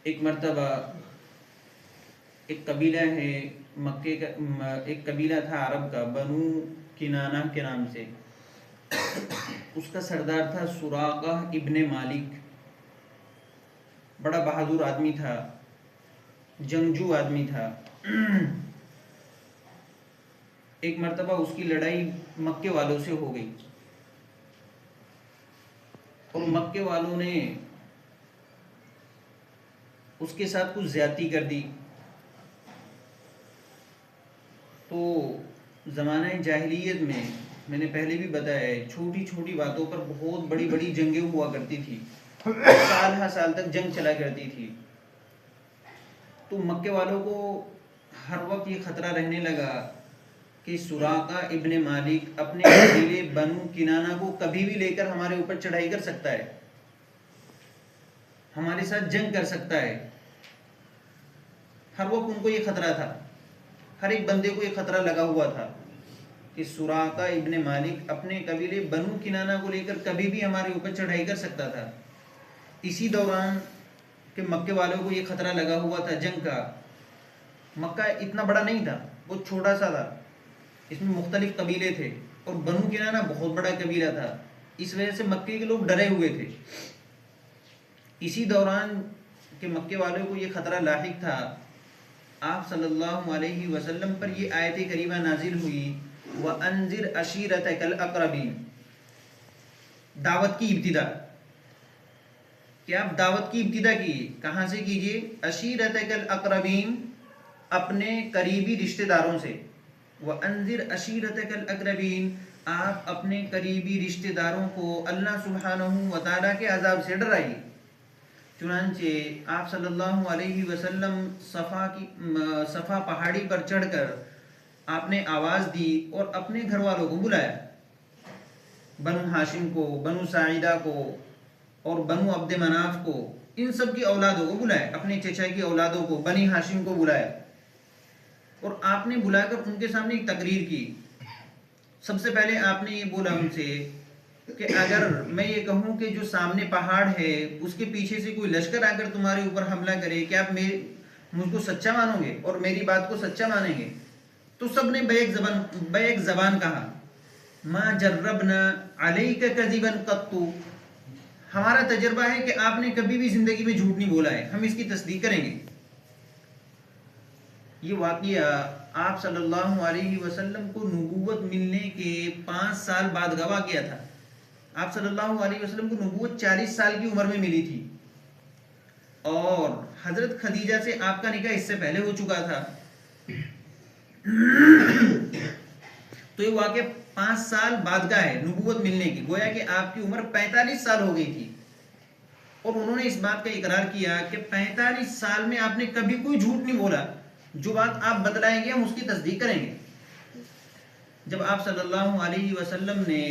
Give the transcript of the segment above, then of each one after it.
ایک مرتبہ ایک قبیلہ ہے مکے کا، ایک قبیلہ تھا عرب کا، بنو کنانہ کے نام سے. اس کا سردار تھا سراقہ ابن مالک. بڑا بہادر آدمی تھا، جنگجو آدمی تھا. ایک مرتبہ اس کی لڑائی مکے والوں سے ہو گئی اور مکے والوں نے اس کے ساتھ کچھ زیادتی کر دی. تو زمانہ جاہلیت میں نے پہلے بھی بتایا ہے، چھوٹی چھوٹی باتوں پر بہت بڑی بڑی جنگیں ہوا کرتی تھی، سال ہر سال تک جنگ چلا کرتی تھی. تو مکے والوں کو ہر وقت یہ خطرہ رہنے لگا کہ سراقہ ابن مالک اپنے قبیلے بنو کنانہ کو کبھی بھی لے کر ہمارے اوپر چڑھائی کر سکتا ہے، ہمارے ساتھ جنگ کر سکتا ہے. ہر وقت ان کو یہ خطرہ تھا، ہر ایک بندے کو یہ خطرہ لگا ہوا تھا کہ سراقہ ابن مالک اپنے قبیلے بنو کنانہ کو لے کر کبھی بھی ہمارے اوپر چڑھائی کر سکتا تھا. اسی دوران کہ مکے والوں کو یہ خطرہ لگا ہوا تھا جنگ کا. مکہ اتنا بڑا نہیں تھا، بہت چھوٹا سا تھا، اس میں مختلف قبیلے تھے اور بنو کنانہ بہت بڑا قبیلہ تھا. اس وجہ سے مکے کے لوگ ڈرے ہوئے تھے. اسی دوران کہ مکے والوں کو یہ خطرہ لاحق تھا، آپ صلی اللہ علیہ وسلم پر یہ آیت کریمہ نازل ہوئی، وَأَنذِرْ عَشِيرَتَكَ الْأَقْرَبِينَ. دعوت کی ابتدا، کہ آپ دعوت کی ابتدا کیجیے. کہاں سے کیجیے؟ عشیرتک الاقربین، اپنے قریبی رشتہ داروں سے. وَأَنذِرْ عَشِيرَتَكَ الْأَقْرَبِينَ، آپ اپنے قریبی رشتہ داروں کو اللہ سبحانہ وتعالیٰ کے عذاب سے ڈرائیے. چنانچہ آپ صلی اللہ علیہ وسلم صفا پہاڑی پر چڑھ کر آپ نے آواز دی اور اپنے گھر والوں کو بلایا، بنو ہاشم کو، بنو ساعدہ کو اور بنو عبد مناف کو. ان سب کی اولادوں کو بلایا، اپنے چچا کی اولادوں کو، بنی ہاشم کو بلایا اور آپ نے بلا کر ان کے سامنے ایک تقریر کی. سب سے پہلے آپ نے یہ بولا ان سے کہ اگر میں یہ کہوں کہ جو سامنے پہاڑ ہے اس کے پیچھے سے کوئی لشکر آ کر تمہارے اوپر حملہ کرے، کیا آپ مجھ کو سچا مانو گے اور میری بات کو سچا مانیں گے؟ تو سب نے بیک زبان کہا، ما جربنا علیک کذبا قط، ہمارا تجربہ ہے کہ آپ نے کبھی بھی زندگی میں جھوٹ نہیں بولا ہے، ہم اس کی تصدیق کریں گے. یہ واقعہ آپ صلی اللہ علیہ وسلم کو نبوت ملنے کے 5 سال بعد کا واقعہ تھا. آپ صلی اللہ علیہ وسلم کو نبوت 40 سال کی عمر میں ملی تھی اور حضرت خدیجہ سے آپ کا نکاح اس سے پہلے ہو چکا تھا. تو یہ واقعہ 5 سال بعد کا ہے نبوت ملنے کی. گویا کہ آپ کی عمر 45 سال ہو گئی تھی اور انہوں نے اس بات کا اقرار کیا کہ 45 سال میں آپ نے کبھی کوئی جھوٹ نہیں بولا، جو بات آپ بتلائیں گے ہم اس کی تصدیق کریں گے. جب آپ صلی اللہ علیہ وسلم نے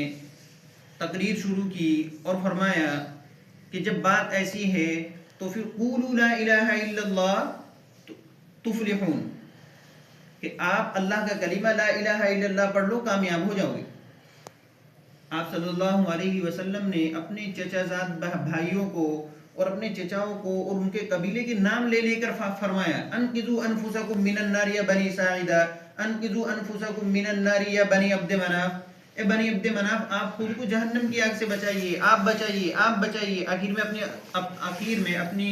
تقریر شروع کی اور فرمایا کہ جب بات ایسی ہے تو پھر قولوا لا الہ الا اللہ تفلحون، کہ آپ اللہ کا کلمہ لا الہ الا اللہ پڑھ لو، کامیاب ہو جاؤ گے. آپ صلی اللہ علیہ وسلم نے اپنے چچا زاد بھائیوں کو اور اپنے چچاؤں کو اور ان کے قبیلے کے نام لے لے کر فرمایا، انقذوا انفسکم من النار یا بنی ساعدہ، انقذوا انفسکم من النار یا بنی عبد مناف. اے بنی عبد مناف، آپ خود کو جہنم کی آگ سے بچائیے، آپ بچائیے، آپ بچائیے. آخر میں اپنی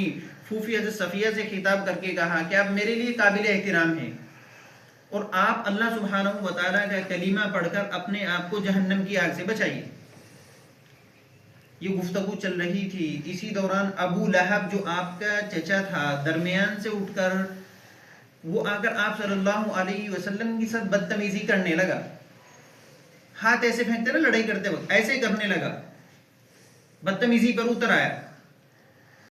پھوپھی حضرت صفیہ سے خطاب کر کے کہا کہ آپ میرے لیے قابل احترام ہیں اور آپ اللہ سبحانہ وتعالیٰ کا کلمہ پڑھ کر اپنے آپ کو جہنم کی آگ سے بچائیے. یہ گفتگو چل رہی تھی. اسی دوران ابو لہب جو آپ کا چچا تھا درمیان سے اٹھ کر وہ آ کر آپ صلی اللہ علیہ وسلم کے ساتھ بدتمیزی کرنے لگا. ہاتھ ایسے پھینکتے نا لڑائی کرتے وقت، ایسے کرنے لگا، بدتمیزی پر اتر آیا.